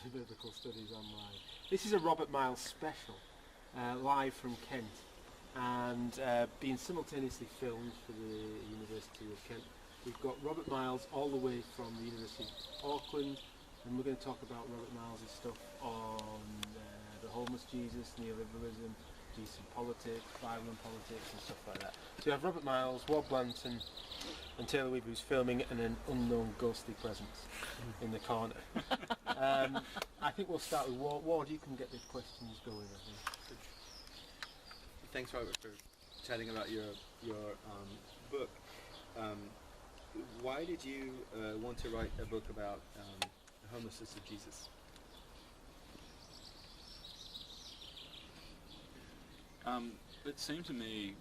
to biblical studies online. This is a Robert Myles special, live from Kent, and being simultaneously filmed for the University of Kent. We've got Robert Myles all the way from the University of Auckland, and we're going to talk about Robert Myles' stuff on the homeless Jesus, neoliberalism, Jesus in politics, Bible and politics and stuff like that. So you have Robert Myles, Ward Blanton and Taylor Weaver, who's filming, and an unknown ghostly presence in the corner. I think we'll start with Ward. Ward, you can get the questions going, I think. Thanks, Robert, for chatting about your book. Why did you want to write a book about the homelessness of Jesus? It seemed to me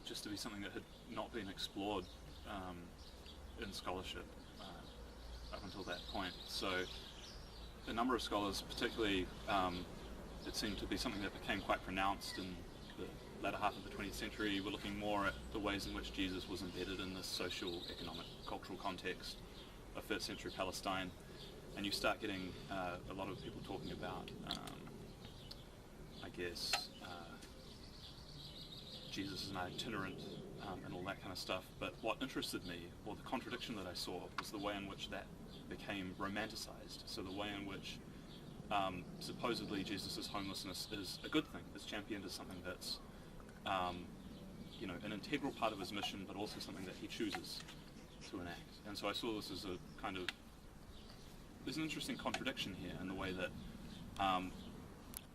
just to be something that had not been explored in scholarship up until that point. So a number of scholars, particularly it seemed to be something that became quite pronounced in the latter half of the 20th century, were looking more at the ways in which Jesus was embedded in this social, economic, cultural context of first century Palestine. And you start getting a lot of people talking about I guess Jesus is an itinerant and all that kind of stuff. But what interested me, or the contradiction that I saw, was the way in which that became romanticized. So the way in which supposedly Jesus' homelessness is a good thing, is championed as something that's an integral part of his mission, but also something that he chooses to enact. And so I saw this as a kind of, there's an interesting contradiction here in the way that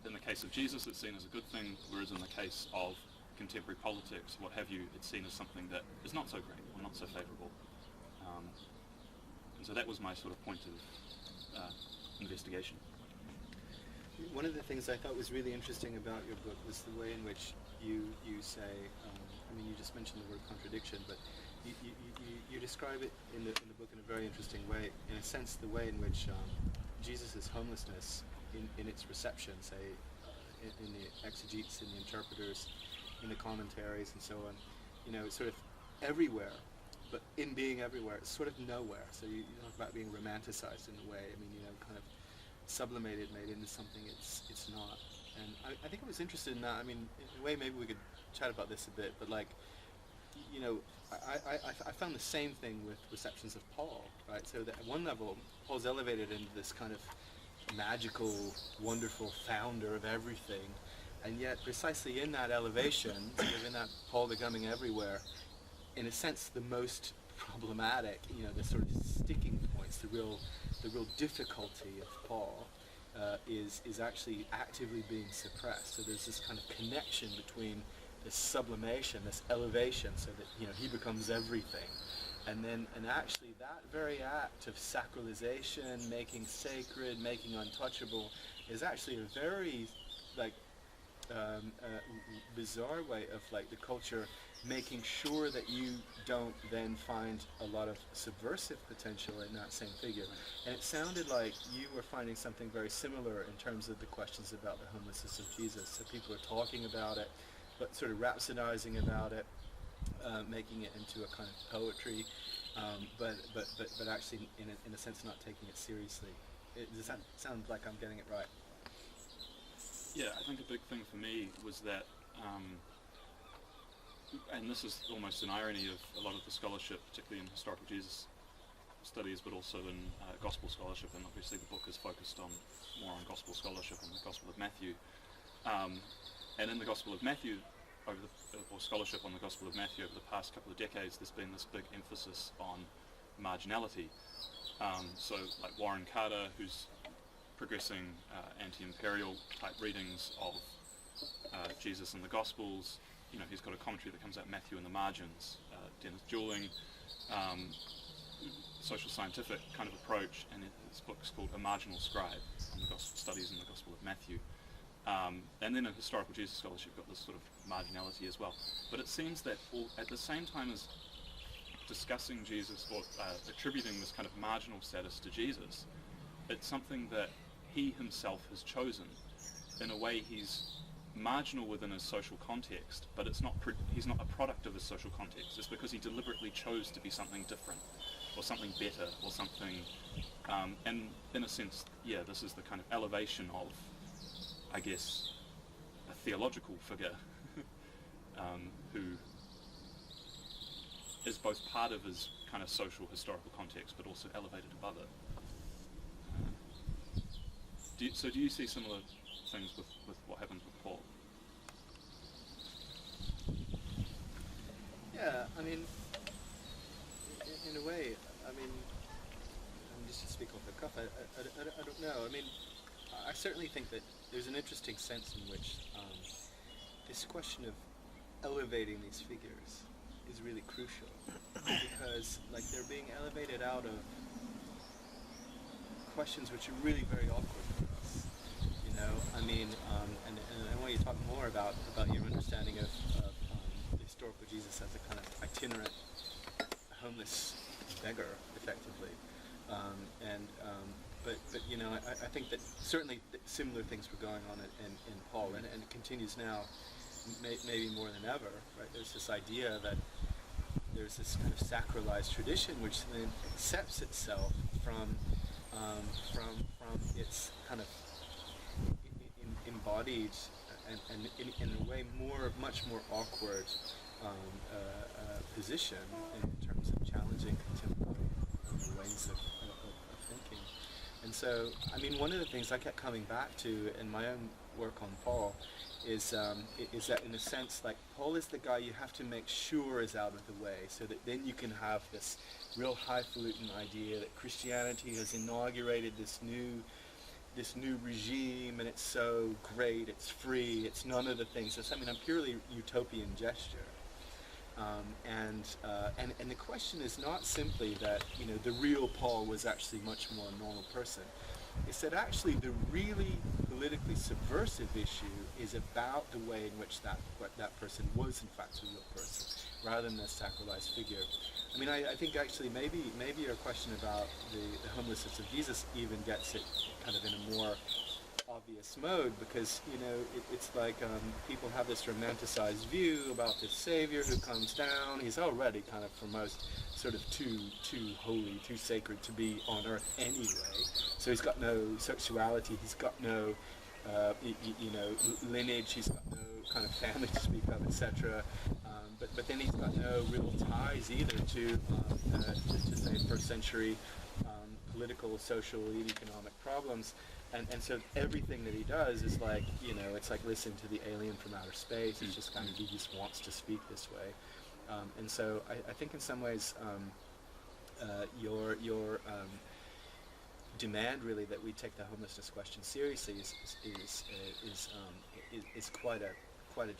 in the case of Jesus, it's seen as a good thing, whereas in the case of contemporary politics, what have you, it's seen as something that is not so great or not so favourable. And so that was my sort of point of investigation. One of the things I thought was really interesting about your book was the way in which you say, you just mentioned the word contradiction, but you describe it in the book in a very interesting way. In a sense, the way in which Jesus' homelessness, in its reception, say, in the exegetes, in the interpreters, in the commentaries and so on, it's sort of everywhere, but in being everywhere, it's sort of nowhere. So you talk about being romanticized in a way, kind of sublimated, made into something it's not. And I think I was interested in that. In a way, maybe we could chat about this a bit, but I found the same thing with receptions of Paul, right? So that at one level, Paul's elevated into this kind of magical, wonderful founder of everything, and yet precisely in that elevation, sort of in that Paul becoming everywhere, in a sense the most problematic, the sort of sticking points, the real difficulty of Paul is actually actively being suppressed. So there's this kind of connection between this sublimation, this elevation, so that he becomes everything, and actually that very act of sacralization, making sacred, making untouchable, is actually a very bizarre way of the culture making sure that you don't then find a lot of subversive potential in that same figure. And it sounded like you were finding something very similar in terms of the questions about the homelessness of Jesus. So people are talking about it, but sort of rhapsodizing about it, making it into a kind of poetry, but actually in a sense not taking it seriously. Does that sound like I'm getting it right? Yeah, I think a big thing for me was that, and this is almost an irony of a lot of the scholarship, particularly in historical Jesus studies, but also in gospel scholarship, and obviously the book is focused more on gospel scholarship and the Gospel of Matthew. And in the Gospel of Matthew, or scholarship on the Gospel of Matthew over the past couple of decades, there's been this big emphasis on marginality. So like Warren Carter, who's progressing anti-imperial type readings of Jesus and the Gospels, he's got a commentary that comes out Matthew in the margins. Dennis Dewling, social scientific kind of approach, and his book's called A Marginal Scribe on the Gospel Studies in the Gospel of Matthew. And then in historical Jesus scholarship, you've got this sort of marginality as well. But it seems that at the same time as discussing Jesus, or attributing this kind of marginal status to Jesus, it's something that he himself has chosen. In a way, he's marginal within his social context, but he's not a product of his social context. It's because he deliberately chose to be something different, or something better, or something And in a sense, yeah, this is the kind of elevation of, I guess, a theological figure who is both part of his kind of social historical context, but also elevated above it. So do you see similar things with what happens with Paul? Yeah, I mean, in a way, I mean, just to speak off the cuff, I don't know. I mean, I certainly think that there's an interesting sense in which this question of elevating these figures is really crucial, because like they're being elevated out of questions which are really very awkward for us. You know, I mean, and I want you to talk more about your understanding of the historical Jesus as a kind of itinerant, homeless beggar, effectively. But you know, I think that certainly similar things were going on in Paul, and it continues now, maybe more than ever. Right? There's this idea that there's this kind of sacralized tradition which then accepts itself from its kind of embodied and in a way much more awkward position in terms of challenging contemporary ways of thinking. And so, I mean, one of the things I kept coming back to in my own work on Paul is that in a sense, like, Paul is the guy you have to make sure is out of the way, so that then you can have this real highfalutin idea that Christianity has inaugurated this new regime, and it's so great, it's free, it's none of the things. It's, I mean, a purely utopian gesture. And the question is not simply that, you know, the real Paul was actually much more a normal person. It's that actually the really politically subversive issue is about the way in which that person was in fact a real person, rather than a sacralized figure. I mean, I think actually maybe your question about the homelessness of Jesus even gets it kind of in a more obvious mode, because, you know, it's like people have this romanticized view about this savior who comes down. He's already kind of, for most, sort of too holy, too sacred to be on earth anyway. So he's got no sexuality, he's got no you know, lineage, he's got no kind of family to speak of, etc. But then he's got no real ties either to say first century political, social, and economic problems. And so everything that he does is like, you know, it's like listen to the alien from outer space. It's just kind of, he just wants to speak this way. And so I think in some ways your demand really that we take the homelessness question seriously is quite a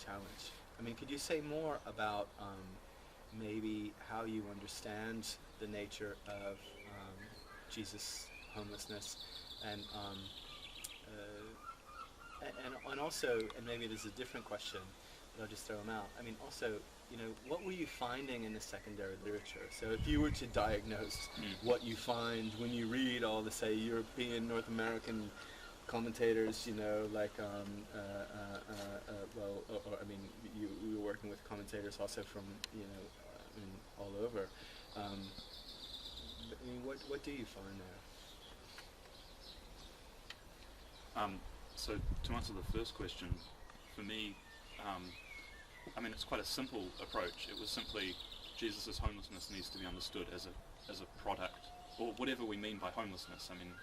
challenge. I mean, could you say more about maybe how you understand the nature of Jesus' homelessness, and also, and maybe there's a different question, but I'll just throw them out. I mean, also, you know, what were you finding in the secondary literature? So if you were to diagnose what you find when you read all the, say, European, North American commentators, you know, like, I mean, you were working with commentators also from, you know, I mean, all over. I mean, what do you find there? So to answer the first question, for me, I mean, it's quite a simple approach. It was simply Jesus' homelessness needs to be understood as a product, or whatever we mean by homelessness. I mean,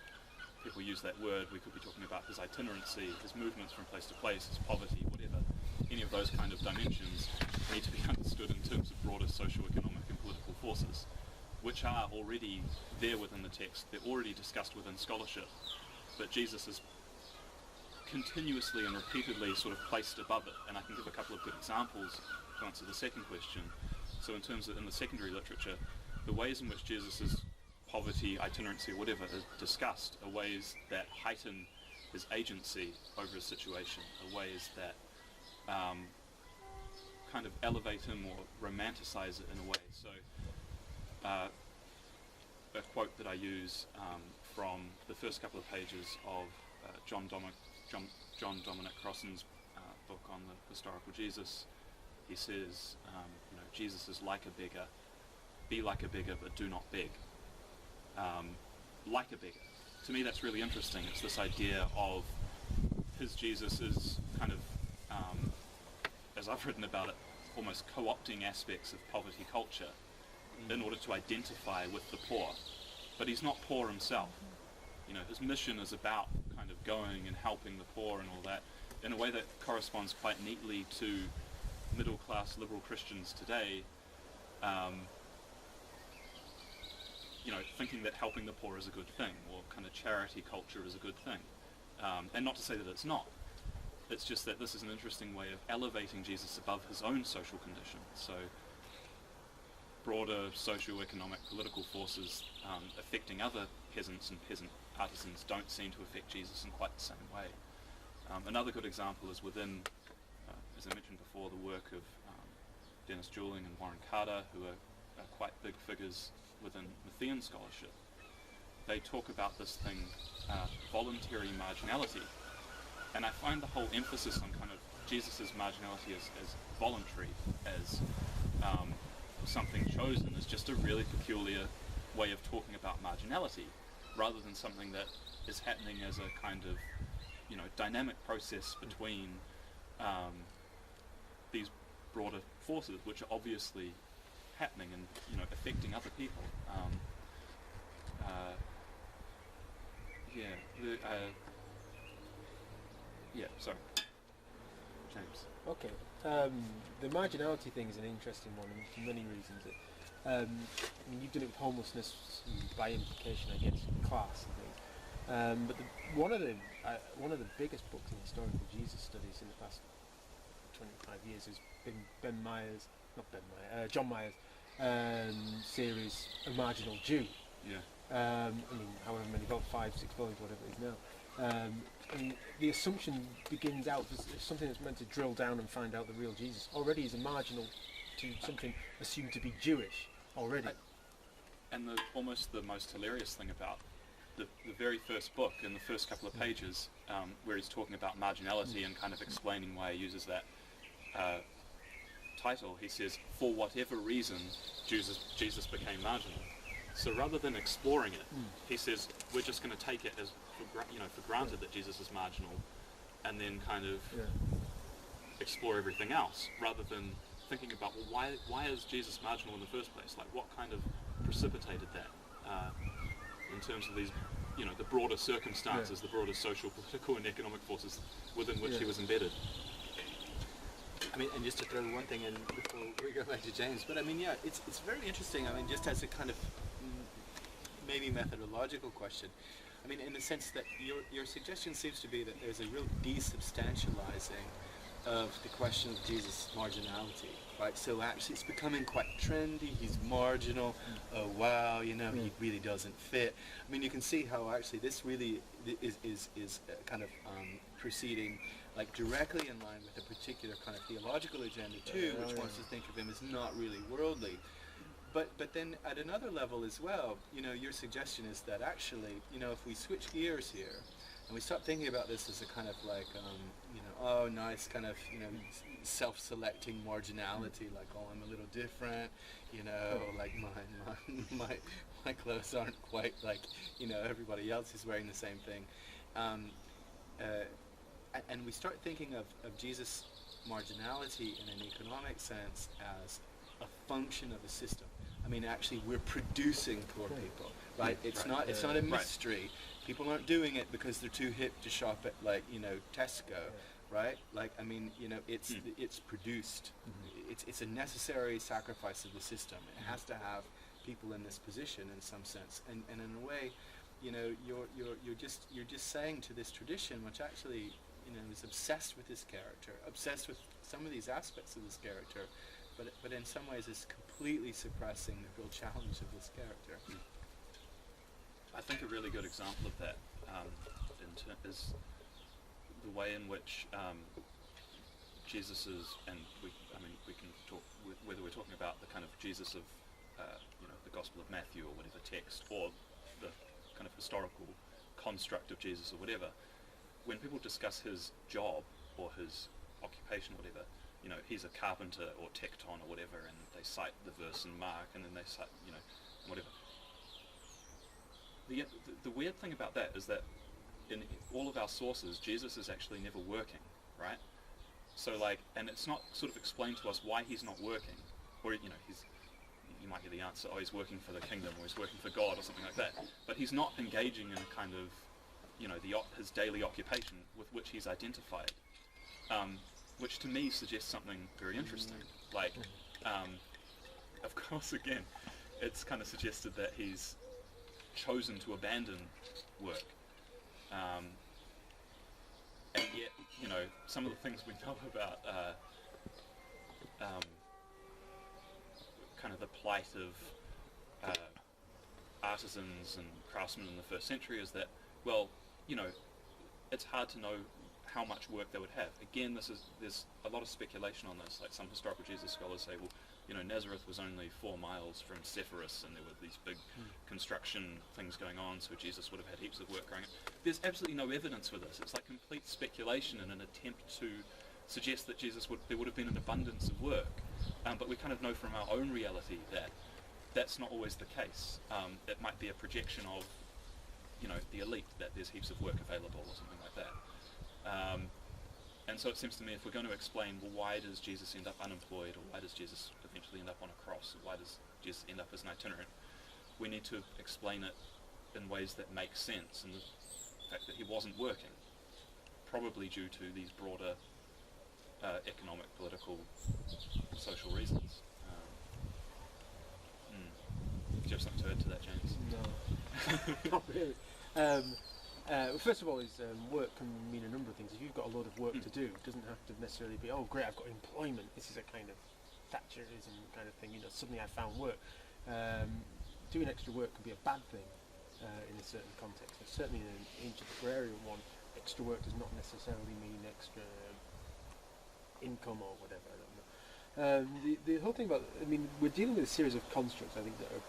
people use that word. We could be talking about his itinerancy, his movements from place to place, his poverty, whatever. Any of those kind of dimensions need to be understood in terms of broader socio-economic and political forces, which are already there within the text. They're already discussed within scholarship, but Jesus is continuously and repeatedly sort of placed above it. And I can give a couple of good examples to answer the second question. So in terms of in the secondary literature, the ways in which Jesus' poverty, itinerancy, or whatever is discussed are ways that heighten his agency over a situation, are ways that kind of elevate him or romanticize it in a way. So a quote that I use from the first couple of pages of John Dominic Crossley's book on the historical Jesus, he says, you know, Jesus is like a beggar. Be like a beggar, but do not beg. like a beggar. To me, that's really interesting. It's this idea of his Jesus is kind of, as I've written about it, almost co-opting aspects of poverty culture in order to identify with the poor. But he's not poor himself. His mission is about kind of going and helping the poor and all that in a way that corresponds quite neatly to middle-class liberal Christians today, thinking that helping the poor is a good thing, or kind of charity culture is a good thing. And not to say that it's not. It's just that this is an interesting way of elevating Jesus above his own social condition. So broader socio-economic political forces affecting other peasants and peasant artisans don't seem to affect Jesus in quite the same way. Another good example is within, as I mentioned before, the work of Dennis Jewling and Warren Carter, who are quite big figures within Matthean scholarship. They talk about this thing, voluntary marginality. And I find the whole emphasis on kind of Jesus' marginality as voluntary, as something chosen, is just a really peculiar way of talking about marginality, rather than something that is happening as a kind of, dynamic process between these broader forces, which are obviously happening and, affecting other people. Sorry. James. Okay. The marginality thing is an interesting one for many reasons. You've done it with homelessness, by implication, I guess, class and things. But one of the biggest books in historical Jesus studies in the past 25 years has been John Myers' series, A Marginal Jew. Yeah. However many, about 5-6 volumes, whatever it is now. And the assumption begins out as something that's meant to drill down and find out the real Jesus already is a marginal to something assumed to be Jewish already. And almost the most hilarious thing about the very first book, in the first couple of pages, where he's talking about marginality and kind of explaining why he uses that title, he says, for whatever reason, Jesus became marginal. So rather than exploring it, he says, we're just going to take it as for granted that Jesus is marginal, and then kind of explore everything else, rather than thinking about, well, why is Jesus marginal in the first place? Like, what kind of precipitated that in terms of these, the broader circumstances, the broader social, political, and economic forces within which he was embedded. And just to throw one thing in before we go back to James, but it's very interesting. Just as a kind of maybe methodological question. In the sense that your suggestion seems to be that there's a real desubstantializing of the question of Jesus' marginality, right? So actually it's becoming quite trendy, he's marginal, oh wow, he really doesn't fit. You can see how actually this really is kind of proceeding like directly in line with a particular kind of theological agenda too, which wants to think of him as not really worldly. But then at another level as well, your suggestion is that actually, if we switch gears here and we start thinking about this as a kind of like, nice kind of, self-selecting marginality, like, oh, I'm a little different, like my clothes aren't quite like, everybody else is wearing the same thing. And we start thinking of Jesus' marginality in an economic sense as a function of the system. Actually, we're producing poor people, right? It's not a mystery. Right. People aren't doing it because they're too hip to shop at Tesco, right? It's produced. It's a necessary sacrifice of the system. It has to have people in this position in some sense, and in a way, you're just saying to this tradition, which actually is obsessed with this character, obsessed with some of these aspects of this character, but in some ways is completely suppressing the real challenge of this character. I think a really good example of that is the way in which Jesus is, and we can talk whether we're talking about the kind of Jesus of the Gospel of Matthew or whatever text, or the kind of historical construct of Jesus or whatever. When people discuss his job or his occupation or whatever, he's a carpenter or tecton or whatever, and they cite the verse in Mark, and then they cite, whatever. the weird thing about that is that in all of our sources, Jesus is actually never working, right? So like, and it's not sort of explained to us why he's not working, or you might get the answer, oh, he's working for the kingdom, or he's working for God, or something like that. But he's not engaging in a kind of, his daily occupation with which he's identified, which to me suggests something very interesting. Like, of course, again, it's kind of suggested that he's chosen to abandon work. And yet, some of the things we know about kind of the plight of artisans and craftsmen in the first century is that, well, it's hard to know how much work they would have. Again, there's a lot of speculation on this. Like some historical Jesus scholars say, well, Nazareth was only 4 miles from Sepphoris, and there were these big construction things going on, so Jesus would have had heaps of work going on. There's absolutely no evidence for this. It's like complete speculation in an attempt to suggest that there would have been an abundance of work. But we kind of know from our own reality that that's not always the case. It might be a projection of, the elite, that there's heaps of work available or something like that. And so it seems to me, if we're going to explain, well, why does Jesus end up unemployed, or why does Jesus eventually end up on a cross, or why does Jesus end up as an itinerant, we need to explain it in ways that make sense, and the fact that he wasn't working, probably due to these broader economic, political, social reasons. Do you have something to add to that, James? No, not really. First of all, work can mean a number of things. If you've got a load of work to do, it doesn't have to necessarily be, oh great, I've got employment, this is a kind of Thatcherism kind of thing, suddenly I found work. Doing extra work can be a bad thing in a certain context. But certainly in an ancient agrarian one, extra work does not necessarily mean extra income or whatever, I don't know. The whole thing about, we're dealing with a series of constructs, I think, that are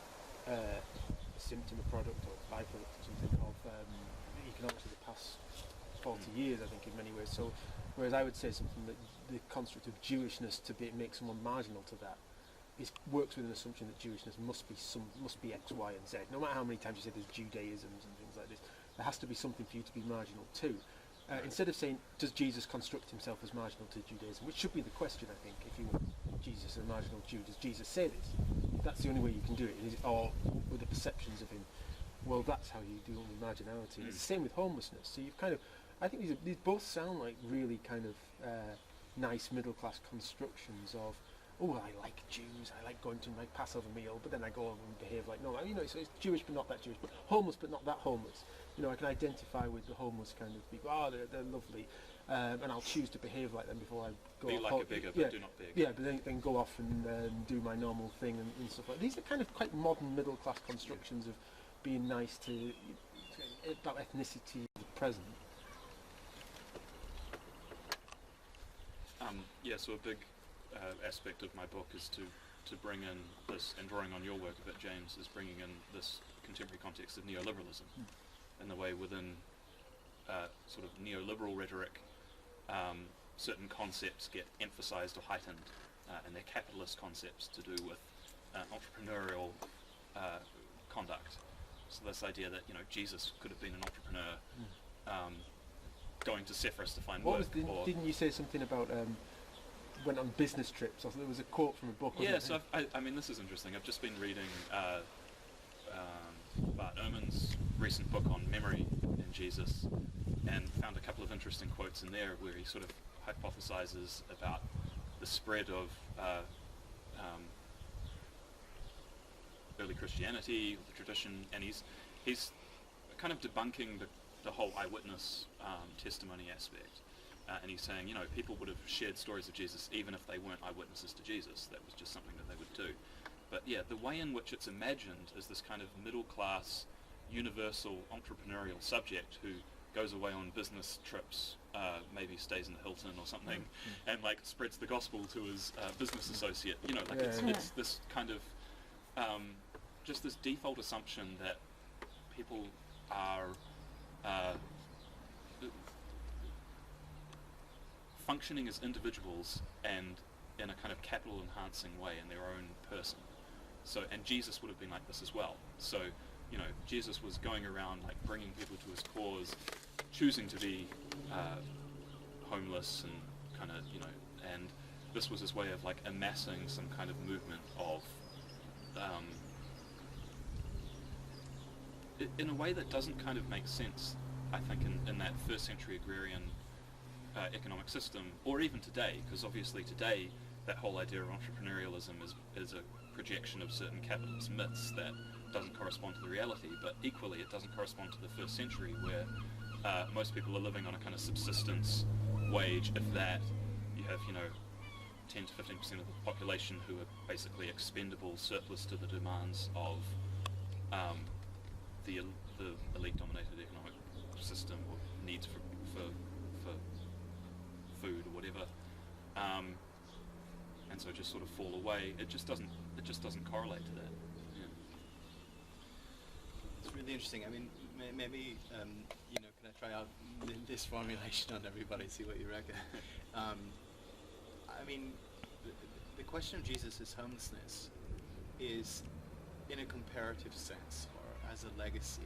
a symptom, a product, or byproduct or something of the economics of the past 40 years, I think, in many ways. So, whereas I would say something that the construct of Jewishness to make someone marginal to that works with an assumption that Jewishness must be X, Y, and Z. No matter how many times you say there's Judaisms and things like this, there has to be something for you to be marginal to. Instead of saying, does Jesus construct himself as marginal to Judaism, which should be the question, I think, if you want Jesus as a marginal Jew, does Jesus say this? That's the only way you can do it, or with the perceptions of him. Well, that's how you do only marginality. It's the same with homelessness. So you've kind of, I think these both sound like really kind of nice middle class constructions of, oh, I like Jews, I like going to my Passover meal, but then I go over and behave like, no, so it's Jewish but not that Jewish, but homeless but not that homeless. I can identify with the homeless kind of people. Oh, they're lovely, and I'll choose to behave like them before I go be off. Like a beggar, but do not beg. Yeah, but then go off and do my normal thing and stuff like that. These are kind of quite modern middle class constructions of being nice to about ethnicity of the present. So a big aspect of my book is to bring in this, and drawing on your work a bit, James, is bringing in this contemporary context of neoliberalism, in the way within sort of neoliberal rhetoric, certain concepts get emphasized or heightened, and they're capitalist concepts to do with entrepreneurial conduct. So this idea that Jesus could have been an entrepreneur, going to Sepphoris to find work. Didn't you say something about went on business trips? Or there was a quote from a book. Yeah, so this is interesting. I've just been reading Bart Ehrman's recent book on memory in Jesus, and found a couple of interesting quotes in there where he sort of hypothesizes about the spread of early Christianity, the tradition, and he's kind of debunking the whole eyewitness testimony aspect. And he's saying, people would have shared stories of Jesus even if they weren't eyewitnesses to Jesus. That was just something that they would do. But yeah, the way in which it's imagined as this kind of middle-class, universal, entrepreneurial subject who goes away on business trips, maybe stays in the Hilton or something, and like spreads the gospel to his business associate. It's this kind of just this default assumption that people are functioning as individuals and in a kind of capital enhancing way in their own person. So, and Jesus would have been like this as well. So Jesus was going around like bringing people to his cause, choosing to be homeless and kind of, and this was his way of like amassing some kind of movement of, in a way that doesn't kind of make sense, I think, in that first century agrarian economic system, or even today, because obviously today that whole idea of entrepreneurialism is a projection of certain capitalist myths that doesn't correspond to the reality, but equally it doesn't correspond to the first century where most people are living on a kind of subsistence wage, if that. You have 10 to 15% of the population who are basically expendable, surplus to the demands of the elite-dominated economic system, or needs for food or whatever, and so just sort of fall away. It just doesn't correlate to that. Yeah. It's really interesting. I mean, maybe can I try out this formulation on everybody, see what you reckon? I mean, the question of Jesus' homelessness is, in a comparative sense, or as a legacy,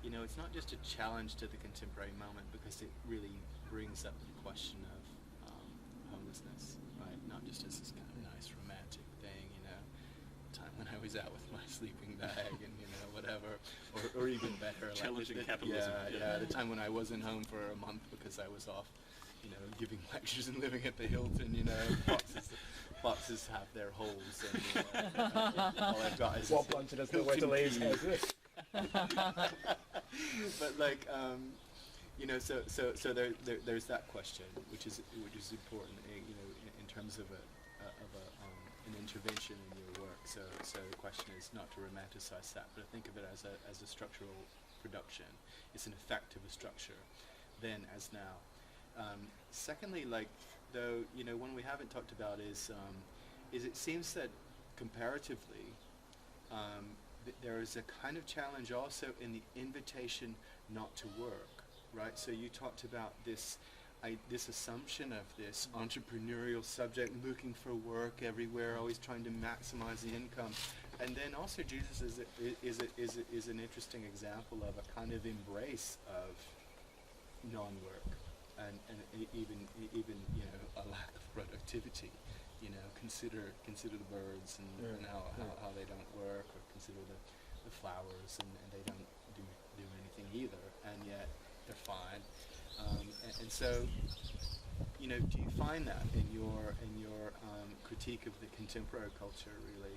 it's not just a challenge to the contemporary moment, because it really brings up the question of homelessness, right? Not just as this kind of nice romantic thing, time when I was out with my sleeping bag and whatever, or even better, challenging like capitalism. The time when I wasn't home for a month because I was off, giving lectures and living at the Hilton. Boxes have their holes, and all I've got is What Blanton doesn't know where to lay his head. But like, so there's that question, which is important, in terms of an intervention in your work. So the question is not to romanticize that, but to think of it as a structural production. It's an effect of a structure, then as now. Secondly, one we haven't talked about is it seems that comparatively, there is a kind of challenge also in the invitation not to work, right? So you talked about this assumption of this entrepreneurial subject looking for work everywhere, always trying to maximize the income, and then also Jesus is an interesting example of a kind of embrace of non-work, and even a lack of productivity. Consider the birds and how they don't work, or consider the flowers and they don't do anything either, and yet they're fine. And so, do you find that in your critique of the contemporary culture, really?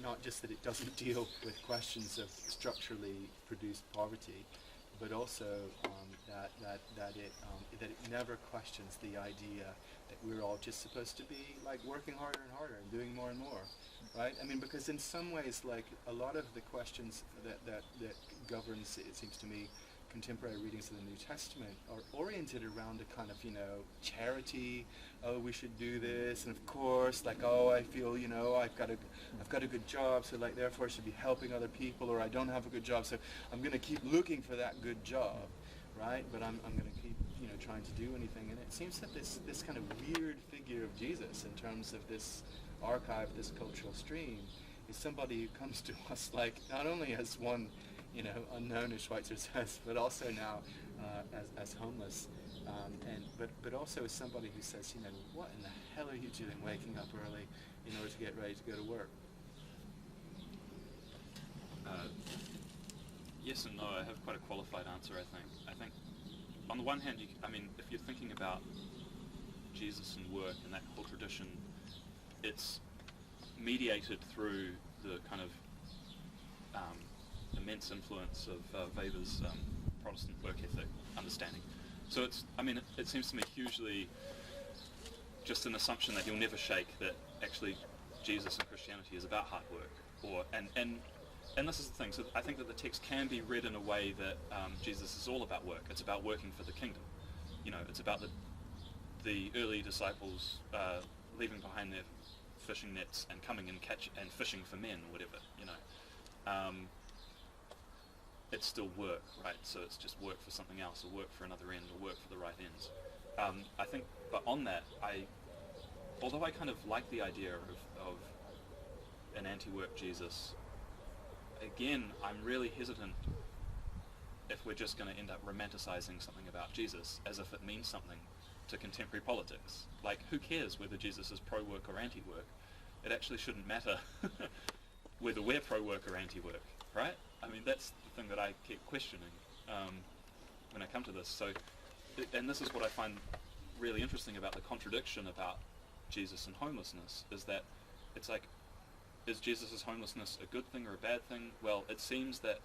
Not just that it doesn't deal with questions of structurally produced poverty, but also that it never questions the idea that we're all just supposed to be like working harder and harder and doing more and more, right? I mean, because in some ways, like a lot of the questions that governs, it seems to me, contemporary readings of the New Testament are oriented around a kind of charity. Oh, we should do this, and of course, like, oh, I feel I've got a good job, so like therefore I should be helping other people, or I don't have a good job, so I'm going to keep looking for that good job, right? But I'm going to keep trying to do anything, and it seems that this kind of weird figure of Jesus in terms of this archive, this cultural stream, is somebody who comes to us like not only as one unknown, as Schweitzer says, but also now as homeless, but also as somebody who says, what in the hell are you doing waking up early in order to get ready to go to work? Yes and no. I have quite a qualified answer, I think on the one hand, if you're thinking about Jesus and work and that whole tradition, it's mediated through the kind of immense influence of Weber's Protestant work ethic understanding. So it seems to me hugely just an assumption that he'll never shake that actually Jesus and Christianity is about hard work, and this is the thing. So I think that the text can be read in a way that Jesus is all about work. It's about working for the kingdom. It's about the early disciples leaving behind their fishing nets and coming and fishing for men or whatever. It's still work, right? So it's just work for something else, or work for another end, or work for the right ends. I think, but on that, although I kind of like the idea of an anti-work Jesus, again, I'm really hesitant if we're just going to end up romanticizing something about Jesus as if it means something to contemporary politics. Like, who cares whether Jesus is pro-work or anti-work? It actually shouldn't matter whether we're pro-work or anti-work, right? I mean, that's the thing that I keep questioning when I come to this. So, and this is what I find really interesting about the contradiction about Jesus and homelessness, is that it's like, is Jesus' homelessness a good thing or a bad thing? Well, it seems that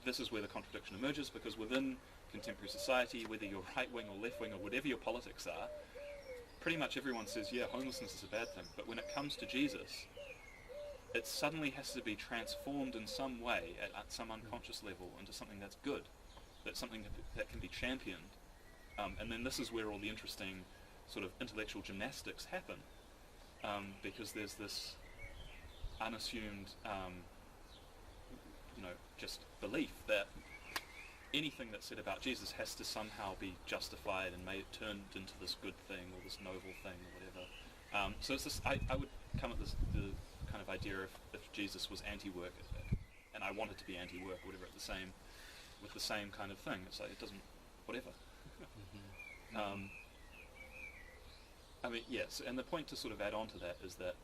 this is where the contradiction emerges, because within contemporary society, whether you're right-wing or left-wing or whatever your politics are, pretty much everyone says, yeah, homelessness is a bad thing. But when it comes to Jesus, it suddenly has to be transformed in some way, at some unconscious level, into something that's good, that's something that can be championed. And then this is where all the interesting sort of intellectual gymnastics happen, because there's this unassumed, just belief that anything that's said about Jesus has to somehow be justified and turned into this good thing or this noble thing or whatever. So it's this. I would come at the kind of idea if Jesus was anti-work, and I wanted to be anti-work or whatever, with the same kind of thing. It's like, it doesn't, whatever. I mean, yes, and the point to sort of add on to that is that,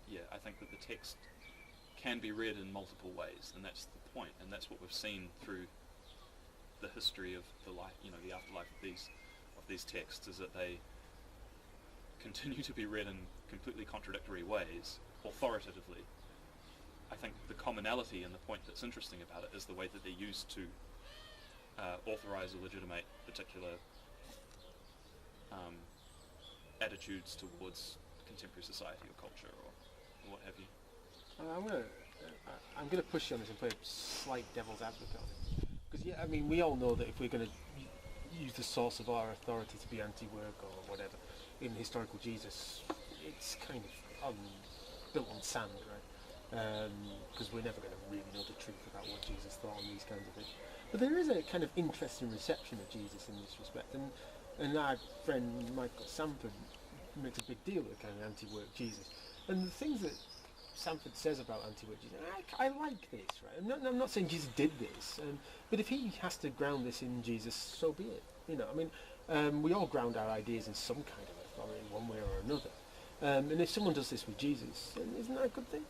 yeah, I think that the text can be read in multiple ways, and that's the point, and that's what we've seen through the history of the life, the afterlife of these texts, is that they continue to be read in completely contradictory ways, authoritatively. I think the commonality and the point that's interesting about it is the way that they're used to authorize or legitimate particular attitudes towards contemporary society or culture or what have you. I'm gonna push you on this and play a slight devil's advocate on it, because yeah, I mean, we all know that if we're gonna use the source of our authority to be anti-work or whatever in historical Jesus, it's kind of built on sand, right? Because we're never going to really know the truth about what Jesus thought on these kinds of things. But there is a kind of interesting reception of Jesus in this respect, and our friend Michael Sanford makes a big deal of the kind of anti-work Jesus. And the things that Sanford says about anti-work Jesus, I like this, right? I'm not saying Jesus did this, but if he has to ground this in Jesus, so be it. I mean, we all ground our ideas in some kind of authority, one way or another. And if someone does this with Jesus, then isn't that a good thing?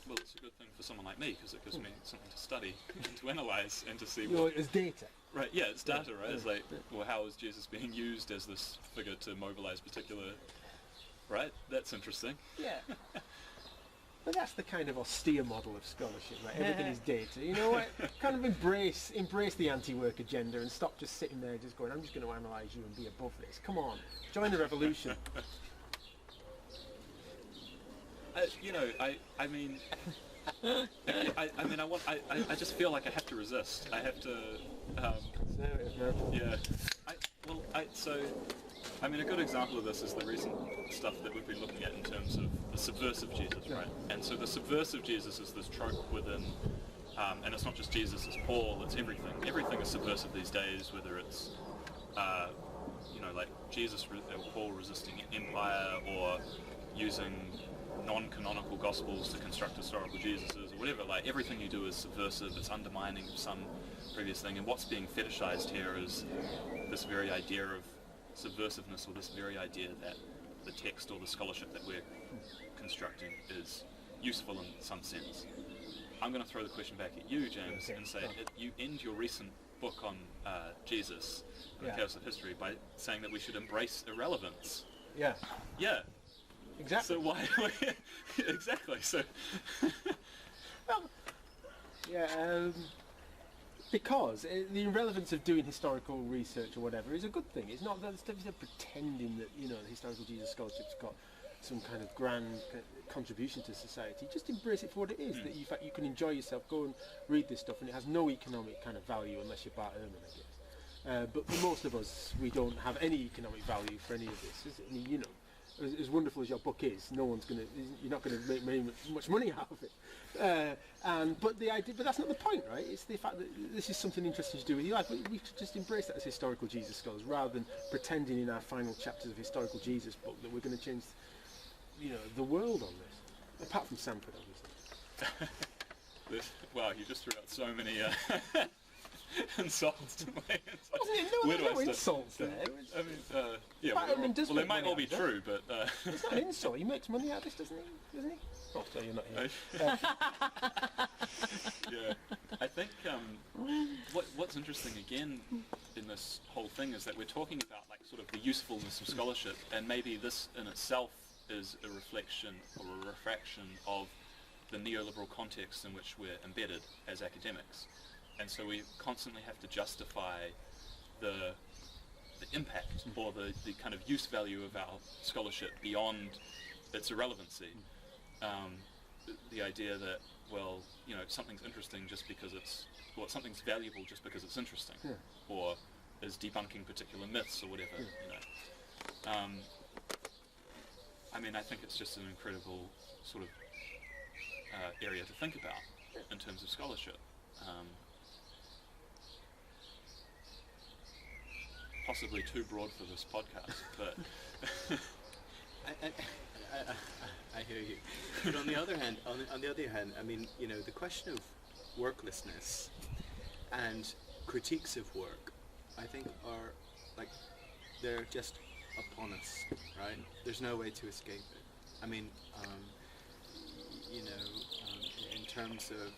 Well, it's a good thing for someone like me, because it gives me something to study and to analyse and to see it's data. Right, yeah, it's data, right? It's like, well, how is Jesus being used as this figure to mobilise particular... Right, that's interesting. Yeah. But that's the kind of austere model of scholarship, right? Everything is data. You know what? Kind of embrace the anti-work agenda and stop just sitting there just going, I'm just going to analyse you and be above this. Come on, join the revolution. I mean, I just feel like I have to resist. I have to, yeah. I mean, a good example of this is the recent stuff that we've been looking at in terms of the subversive Jesus, right? And so the subversive Jesus is this trope within, and it's not just Jesus, it's Paul, it's everything. Everything is subversive these days, whether it's, like Jesus or Paul resisting empire, or using non-canonical gospels to construct historical Jesuses, or whatever. Like, everything you do is subversive, it's undermining of some previous thing, and what's being fetishized here is this very idea of subversiveness, or this very idea that the text or the scholarship that we're constructing is useful in some sense. I'm going to throw the question back at you, James, and say, you end your recent book on Jesus and the chaos of history by saying that we should embrace irrelevance. Yeah. Yeah. Exactly. So why? Exactly. So. Well, yeah. Because the irrelevance of doing historical research or whatever is a good thing. It's not that it's pretending that the historical Jesus scholarship's got some kind of grand contribution to society. Just embrace it for what it is. That in fact you can enjoy yourself, go and read this stuff, and it has no economic kind of value unless you're Bart Ehrman, I guess. But for most of us, we don't have any economic value for any of this, is it? I mean, as wonderful as your book is, you're not going to make much money out of it. But that's not the point, right? It's the fact that this is something interesting to do with your life. We should just embrace that as historical Jesus scholars, rather than pretending in our final chapters of historical Jesus book that we're going to change the world on this, apart from Sanford, obviously. Wow, you just threw out so many insults to me. Wasn't it? No insults there. I mean, yeah. Well, they might all be true, but it's not an insult. He makes money out of this, doesn't he? Oh, so you're not here. Yeah, I think what's interesting again in this whole thing is that we're talking about like sort of the usefulness of scholarship, and maybe this in itself is a reflection or a refraction of the neoliberal context in which we're embedded as academics, and so we constantly have to justify the impact or the kind of use value of our scholarship beyond its irrelevancy. The idea that, well, something's interesting just because something's valuable just because it's interesting, or is debunking particular myths or whatever. I mean, I think it's just an incredible sort of area to think about in terms of scholarship. Possibly too broad for this podcast, but I hear you. But on the other hand, I mean, the question of worklessness and critiques of work, I think are like they're just upon us, right? There's no way to escape it. I mean, in terms of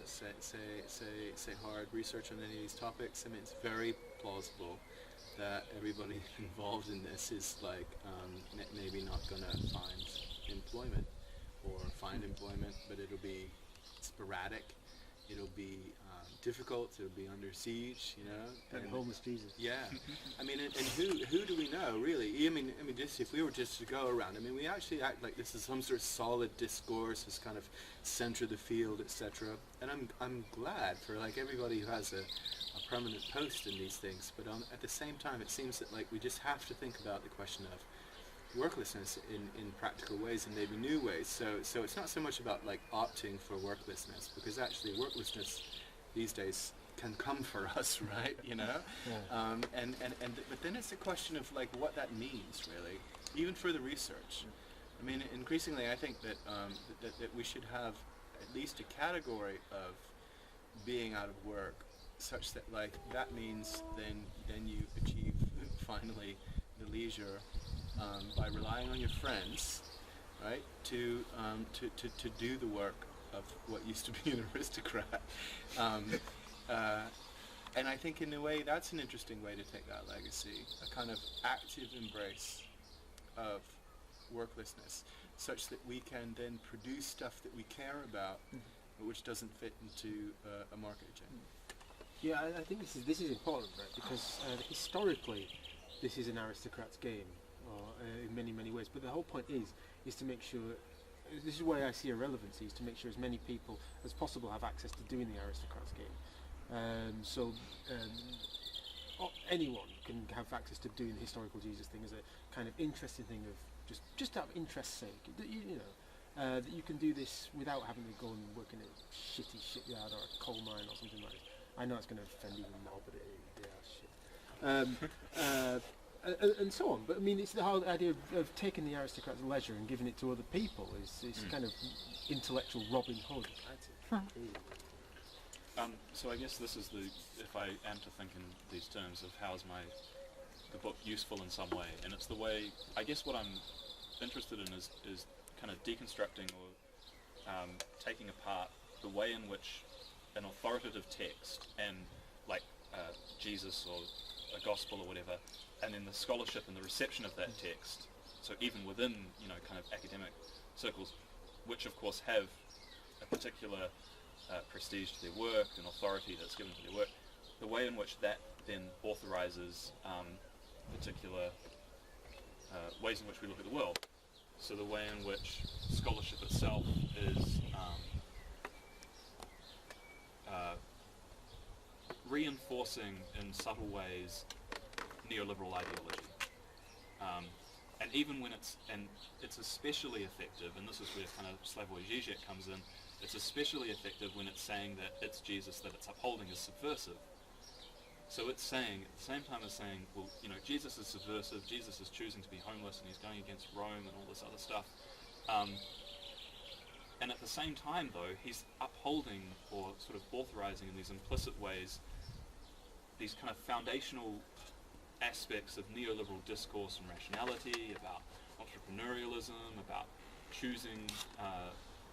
say hard research on any of these topics, I mean, it's very plausible that everybody involved in this is like maybe not going to find employment, or find employment, but it'll be sporadic, it'll be difficult, it'll be under siege, And homeless Jesus. Yeah, I mean, and who do we know really? I mean, just if we were just to go around, I mean, we actually act like this is some sort of solid discourse, this kind of center of the field, etc. And I'm glad for like everybody who has a permanent post in these things, but at the same time, it seems that like we just have to think about the question of worklessness in practical ways and maybe new ways. So it's not so much about like opting for worklessness, because actually worklessness these days can come for us, right? But then it's a question of like what that means really, even for the research. I mean, increasingly, I think that that we should have at least a category of being out of work, such that like that means then you achieve finally the leisure by relying on your friends, right, to do the work of what used to be an aristocrat. And I think in a way that's an interesting way to take that legacy, a kind of active embrace of worklessness, such that we can then produce stuff that we care about, but which doesn't fit into a market agenda. Yeah, I think this is important, right? Because historically, this is an aristocrat's game, in many ways. But the whole point is to make sure. This is why I see a relevancy: is to make sure as many people as possible have access to doing the aristocrat's game. Anyone can have access to doing the historical Jesus thing as a kind of interesting thing of just out of interest's sake. That you can do this without having to go and work in a shitty shipyard or a coal mine or something like this. I know it's going to offend even more, but shit. And so on. But I mean, it's the whole idea of taking the aristocrat's leisure and giving it to other people. It's kind of intellectual Robin Hood. So I guess this is if I am to think in these terms of how is the book useful in some way, and it's the way, I guess what I'm interested in is kind of deconstructing or taking apart the way in which an authoritative text and like Jesus or a gospel or whatever, and then the scholarship and the reception of that text, so even within kind of academic circles, which of course have a particular prestige to their work and authority that's given to their work, the way in which that then authorizes particular ways in which we look at the world. So the way in which scholarship itself is reinforcing in subtle ways neoliberal ideology. And even when it's especially effective, and this is where kind of Slavoj Žižek comes in, it's especially effective when it's saying that it's Jesus that it's upholding is subversive. So it's saying, at the same time as saying, well, you know, Jesus is subversive, Jesus is choosing to be homeless, and he's going against Rome and all this other stuff. And at the same time, though, he's upholding or sort of authorizing in these implicit ways these kind of foundational aspects of neoliberal discourse and rationality, about entrepreneurialism, about choosing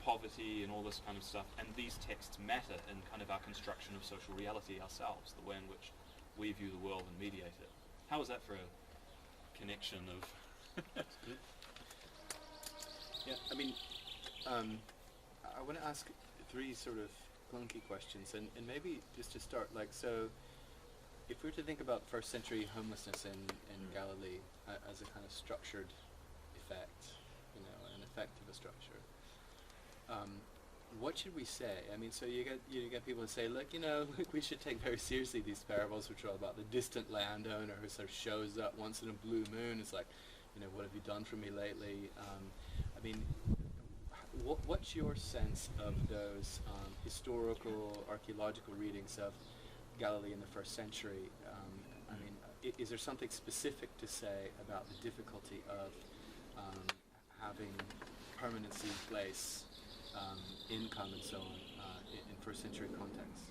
poverty and all this kind of stuff. And these texts matter in kind of our construction of social reality ourselves, the way in which we view the world and mediate it. How is that for a connection of... That's good. Yeah, I mean, I want to ask three sort of clunky questions, and maybe just to start, like, so if we were to think about first century homelessness in Galilee as a kind of structured effect, you know, an effect of a structure, what should we say? I mean, so you get people who say, look, you know, we should take very seriously these parables, which are all about the distant landowner who sort of shows up once in a blue moon. It's like, you know, what have you done for me lately? I mean, what's your sense of those historical, archaeological readings of Galilee in the first century? I mean, is there something specific to say about the difficulty of having permanency, place, income, and so on in first century context?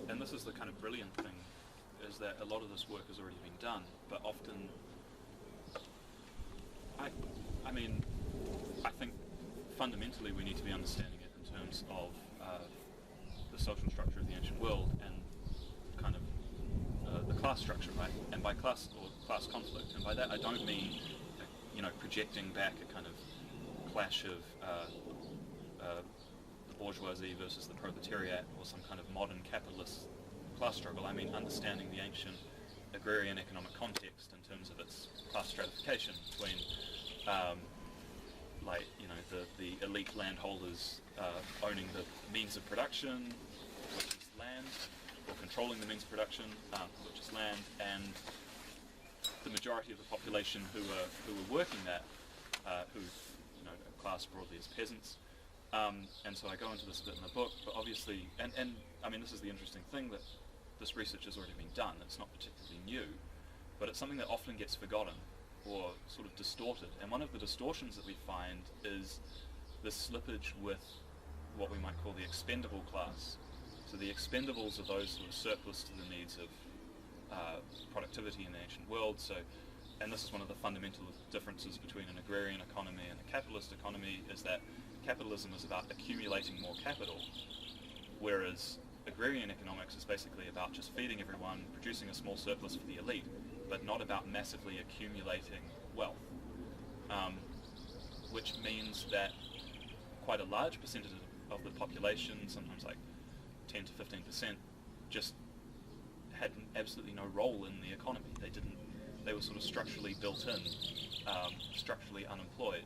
And this is the kind of brilliant thing, is that a lot of this work has already been done, but often, I mean, I think fundamentally we need to be understanding it in terms of the social structure of the ancient world and kind of the class structure, right? And by class, or class conflict, and by that I don't mean, you know, projecting back a kind of clash of the bourgeoisie versus the proletariat, or some kind of modern capitalist class struggle. I mean understanding the ancient agrarian economic context in terms of its class stratification between like, you know, the elite landholders owning the means of production, which is land, or controlling the means of production, which is land, and the majority of the population who are working that, who, you know, are classed broadly as peasants. And so I go into this a bit in the book, but obviously, and I mean, this is the interesting thing, that this research has already been done. It's not particularly new, but it's something that often gets forgotten or sort of distorted. And one of the distortions that we find is the slippage with what we might call the expendable class. So the expendables are those who are surplus to the needs of productivity in the ancient world. So, and this is one of the fundamental differences between an agrarian economy and a capitalist economy, is that capitalism is about accumulating more capital, whereas agrarian economics is basically about just feeding everyone, producing a small surplus for the elite, but not about massively accumulating wealth, which means that quite a large percentage of the population, sometimes like 10 to 15%, just had absolutely no role in the economy. They were sort of structurally built in, structurally unemployed.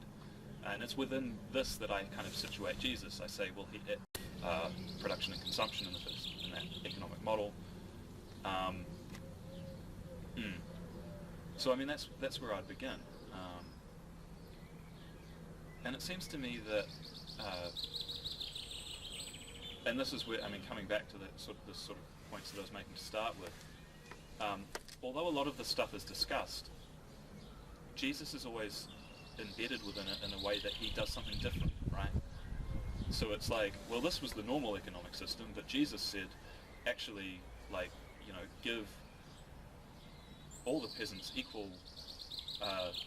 And it's within this that I kind of situate Jesus. I say, well, production and consumption in that economic model. So I mean, that's where I'd begin. And it seems to me that, and this is where, I mean, coming back to the sort of points that I was making to start with, although a lot of this stuff is discussed, Jesus is always embedded within it in a way that he does something different, right? So it's like, well, this was the normal economic system, but Jesus said, actually, like, you know, give all the peasants equal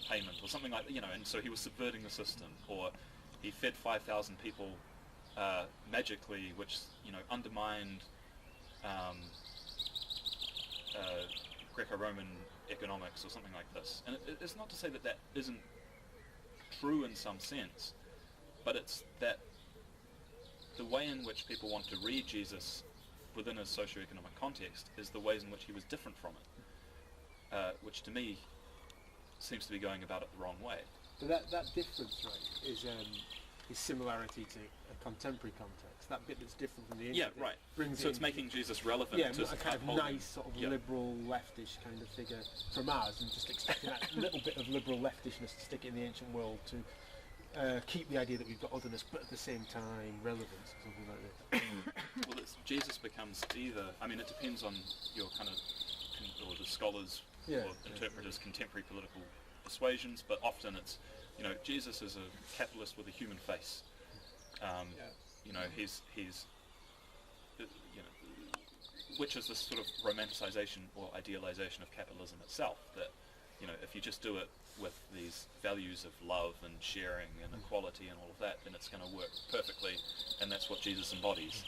payment, or something like that, you know, and so he was subverting the system, or he fed 5,000 people magically, which, you know, undermined Greco-Roman economics, or something like this. And it's not to say that that isn't true in some sense, but it's that the way in which people want to read Jesus within a socio-economic context is the ways in which he was different from it, which to me seems to be going about it the wrong way. But that difference, right, is similarity to a contemporary context. That bit that's different from the ancient. Yeah, right. Brings so it's making Jesus relevant. Yeah, to a kind of nice sort of liberal leftish kind of figure from ours, and just expecting that little bit of liberal leftishness to stick it in the ancient world to keep the idea that we've got otherness, but at the same time relevance or something like this. Well, Jesus becomes either. I mean, it depends on your kind of or the scholars or interpreters' contemporary political persuasions, but often it's, Jesus is a capitalist with a human face. He's which is this sort of romanticization or idealization of capitalism itself, that, if you just do it with these values of love and sharing and equality and all of that, then it's going to work perfectly, and that's what Jesus embodies.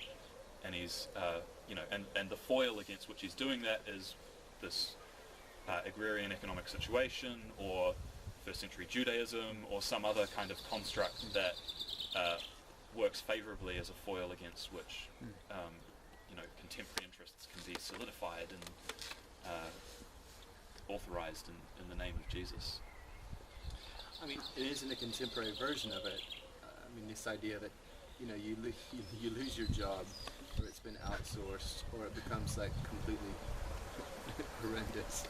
And he's, and the foil against which he's doing that is this agrarian economic situation, or first century Judaism, or some other kind of construct that works favorably as a foil against which contemporary interests can be solidified and authorized in the name of Jesus. I mean, it isn't a contemporary version of it. This idea that you lose your job, or it's been outsourced, or it becomes like completely horrendous,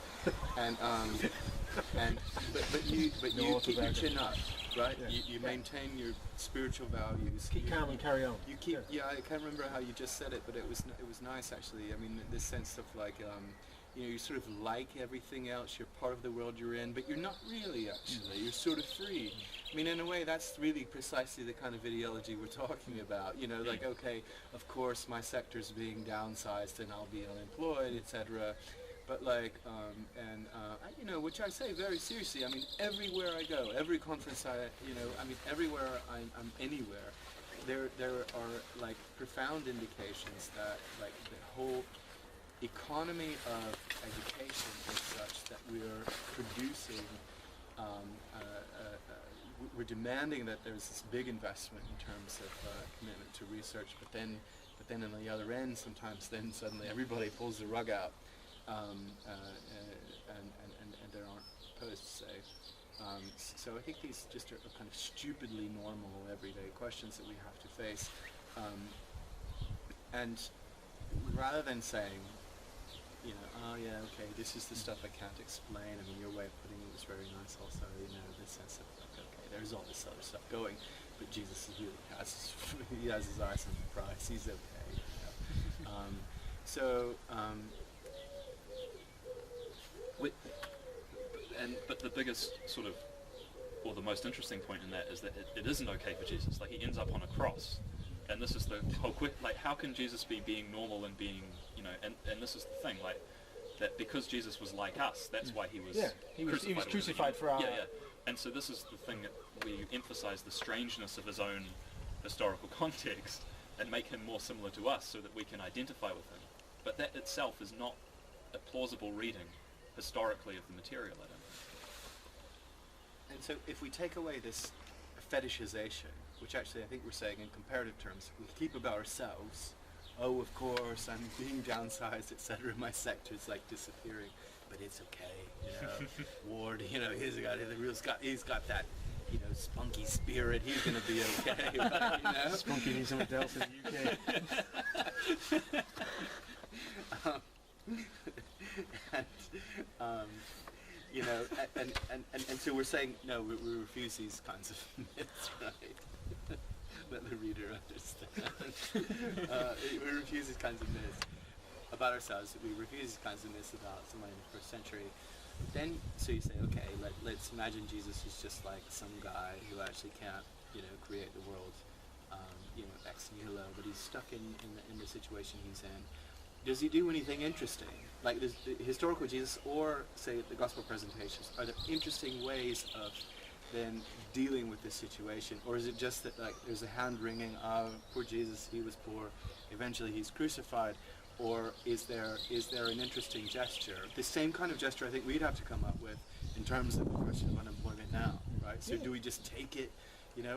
but you keep your chin up, right? Yeah. You maintain your spiritual values. Keep calm and carry on. You keep. Yeah, I can't remember how you just said it, but it was nice actually. I mean, this sense of like, you sort of like everything else. You're part of the world you're in, but you're not really actually. You're sort of free. I mean, in a way, that's really precisely the kind of ideology we're talking about. Like, okay, of course, my sector's being downsized and I'll be unemployed, etc. But like, which I say very seriously. I mean, everywhere I go, every conference everywhere I'm anywhere, there are like profound indications that like the whole economy of education is such that we are producing, we're demanding that there's this big investment in terms of commitment to research, but then on the other end, sometimes then suddenly everybody pulls the rug out, and there aren't posts, say. So I think these just are kind of stupidly normal everyday questions that we have to face, and rather than saying, oh yeah, okay, this is the stuff I can't explain. I mean, your way of putting it was very nice also, the sense of like, okay, there's all this other stuff going, but Jesus is really he has his eyes on the prize, he's okay, But the biggest sort of, or the most interesting point in that is that it isn't okay for Jesus. Like, he ends up on a cross, and this is the whole like, how can Jesus be being normal and being, and this is the thing, like, that because Jesus was like us, that's why he was he was crucified for our... And so this is the thing that we emphasize the strangeness of his own historical context and make him more similar to us so that we can identify with him. But that itself is not a plausible reading historically of the material, I don't think. And so if we take away this fetishization, which actually I think we're saying in comparative terms, we keep about ourselves, oh, of course, I'm being downsized, etc., my sector's like disappearing, but it's okay, Ward, he's got that, spunky spirit, he's going to be okay, right, Spunky needs something else in the UK. And so we're saying, no, we refuse these kinds of myths, right? Let the reader understand. We refuse these kinds of myths about ourselves. We refuse these kinds of myths about somebody in the first century. Then, so you say, okay, let's imagine Jesus is just like some guy who actually can't, create the world, ex nihilo, but he's stuck in the situation he's in. Does he do anything interesting? Like the historical Jesus, or say the gospel presentations, are there interesting ways of then dealing with this situation, or is it just that like there's a hand wringing of poor Jesus, he was poor, eventually he's crucified, or is there an interesting gesture, the same kind of gesture I think we'd have to come up with in terms of the question of unemployment now, right? So do we just take it,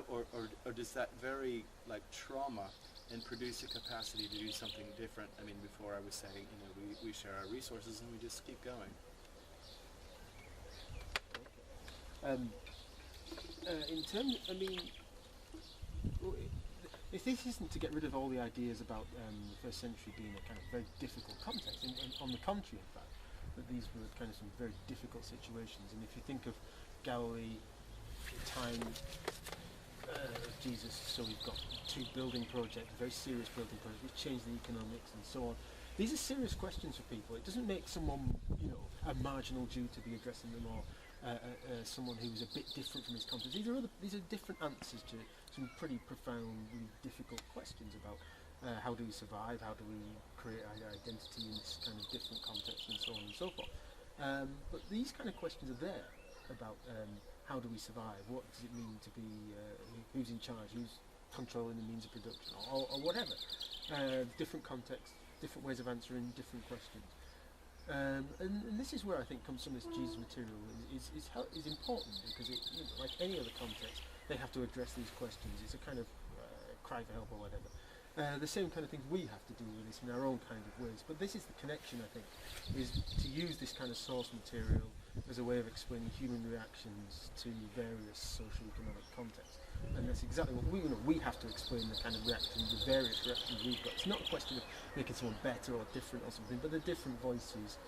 or does that very like trauma and produce a capacity to do something different? I mean, before I was saying, we share our resources and we just keep going. In terms, if this isn't to get rid of all the ideas about the first century being a kind of very difficult context, and on the contrary, in fact, that these were kind of some very difficult situations, and if you think of Galilee, time of Jesus. So we've got 2 building projects, very serious building projects, which change the economics and so on. These are serious questions for people. It doesn't make someone, a marginal Jew to be addressing them, or someone who's a bit different from his context. These are different answers to some pretty profoundly difficult questions about how do we survive, how do we create our identity in this kind of different context, and so on and so forth. But these kind of questions are there about how do we survive, what does it mean to be, who's in charge, who's controlling the means of production, or whatever. Different contexts, different ways of answering different questions. And this is where I think comes some of this Jesus material is important, because it, like any other context, they have to address these questions. It's a kind of cry for help or whatever. The same kind of things we have to do with this in our own kind of ways. But this is the connection, I think, is to use this kind of source material as a way of explaining human reactions to various socio-economic contexts. And that's exactly what we have to explain, the kind of reactions, the various reactions we've got. It's not a question of making someone better or different or something, but the different voices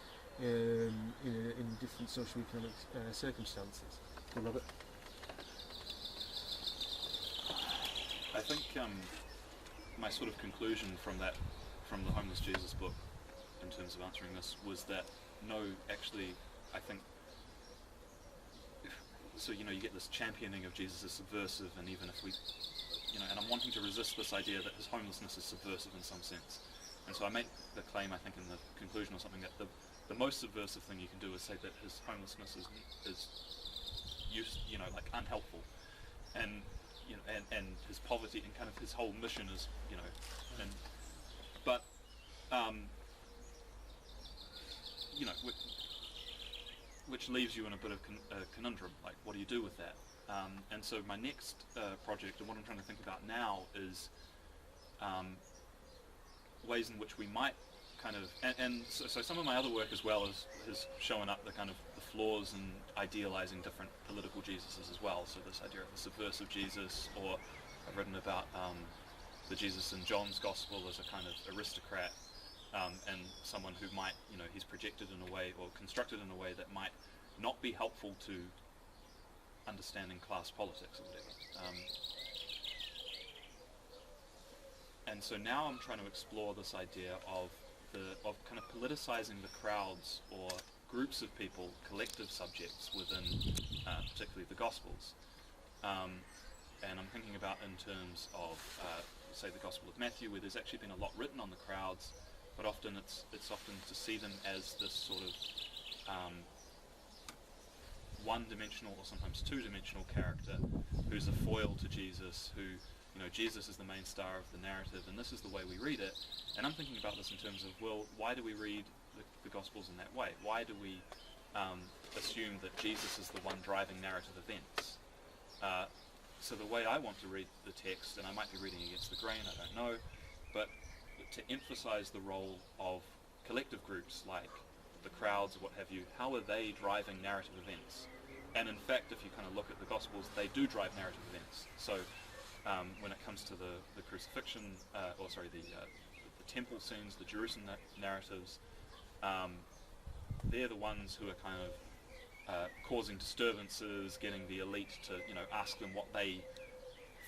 in different socio-economic circumstances. Robert? I think my sort of conclusion from the Homeless Jesus book, in terms of answering this, was that actually, I think, so you get this championing of Jesus as subversive, and even if we, and I'm wanting to resist this idea that his homelessness is subversive in some sense. And so I make the claim, I think, in the conclusion or something, that the most subversive thing you can do is say that his homelessness is unhelpful, and and his poverty, and kind of his whole mission is, which leaves you in a bit of a conundrum. Like, what do you do with that? And so my next project, and what I'm trying to think about now, is ways in which we might kind of, so some of my other work as well has shown up the kind of the flaws in idealizing different political Jesuses as well. So this idea of the subversive Jesus, or I've written about the Jesus in John's Gospel as a kind of aristocrat, and someone who might, he's projected in a way or constructed in a way that might not be helpful to understanding class politics or whatever. And so now I'm trying to explore this idea of kind of politicizing the crowds or groups of people, collective subjects within particularly the Gospels. And I'm thinking about in terms of, say, the Gospel of Matthew, where there's actually been a lot written on the crowds, but often it's often to see them as this sort of one-dimensional or sometimes two-dimensional character who's a foil to Jesus, who, Jesus is the main star of the narrative, and this is the way we read it. And I'm thinking about this in terms of, well, why do we read the Gospels in that way? Why do we assume that Jesus is the one driving narrative events? So the way I want to read the text, and I might be reading against the grain, I don't know, but to emphasize the role of collective groups like the crowds or what have you, how are they driving narrative events? And in fact, if you kind of look at the Gospels, they do drive narrative events. So when it comes to the crucifixion, the temple scenes, the Jerusalem narratives, they're the ones who are kind of causing disturbances, getting the elite to, ask them what they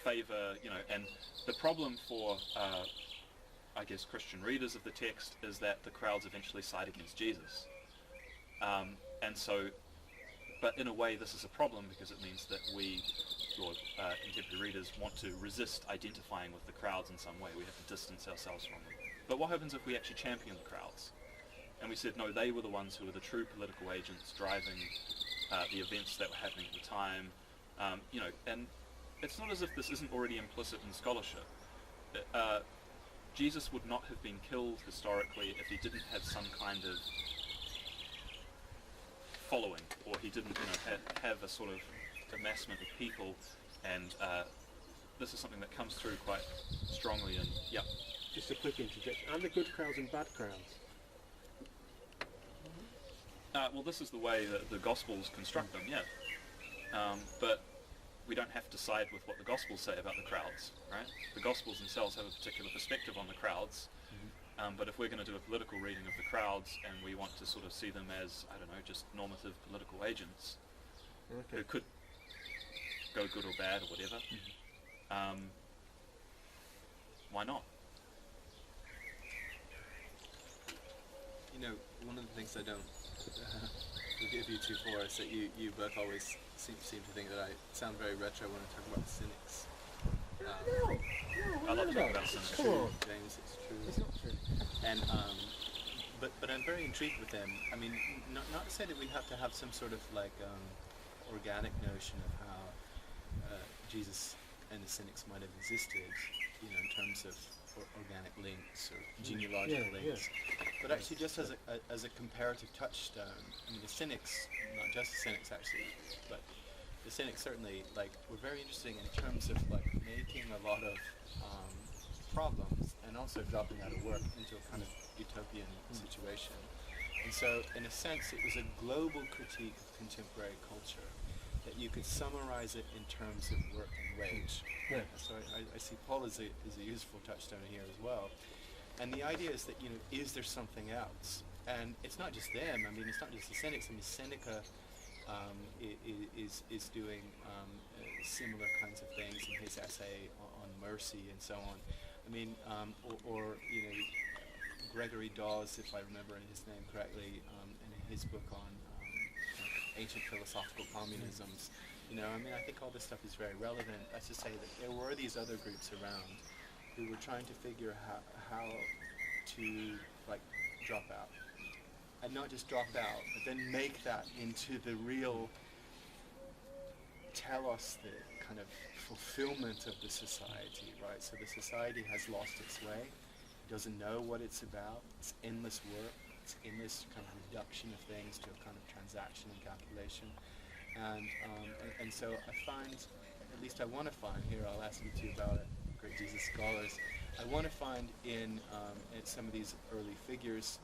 favour, and the problem for I guess Christian readers of the text is that the crowds eventually side against Jesus. And so, but in a way this is a problem, because it means that we, or contemporary readers, want to resist identifying with the crowds in some way. We have to distance ourselves from them. But what happens if we actually champion the crowds? And we said, no, they were the ones who were the true political agents driving the events that were happening at the time. And it's not as if this isn't already implicit in scholarship. Jesus would not have been killed historically if he didn't have some kind of following, or he didn't have a sort of amassment of people, and this is something that comes through quite strongly. And yeah, just a quick interjection. Are there good crowds and bad crowds? Well, this is the way that the Gospels construct them, yeah. But we don't have to side with what the Gospels say about the crowds, right? The Gospels themselves have a particular perspective on the crowds, but if we're going to do a political reading of the crowds and we want to sort of see them as, I don't know, just normative political agents who could go good or bad or whatever, Why not? You know, one of the things I don't forgive you two for is that you both always seem to think that I sound very retro when I talk about the cynics. I love talking about cynics. Come on. James, it's true. It's not true. And but I'm very intrigued with them. I mean, not to say that we have to have some sort of like organic notion of how Jesus and the cynics might have existed, you know, in terms of organic links or genealogical links. But actually, just as a comparative touchstone, I mean, the cynics, not just the cynics actually, but the cynics certainly were very interesting in terms of making a lot of problems and also dropping out of work into a kind of utopian situation. And so, in a sense, it was a global critique of contemporary culture, that you could summarize it in terms of work and wage. Yeah. So I see Paul as a useful touchstone here as well. And the idea is that, you know, is there something else? And it's not just them. I mean, it's not just the cynics. I mean, Seneca is doing similar kinds of things in his essay on mercy and so on. I mean, or you know, Gregory Dawes, if I remember his name correctly, in his book on ancient philosophical communisms. You know, I mean, I think all this stuff is very relevant. That's to say that there were these other groups around who were trying to figure how to drop out, and not just drop out, but then make that into the real telos, the kind of fulfillment of the society, right? So the society has lost its way, doesn't know what it's about, it's endless work, it's endless kind of reduction of things to a kind of transaction and calculation. And so I find, at least I want to find, here I'll ask you two about it, great Jesus scholars, I want to find in some of these early figures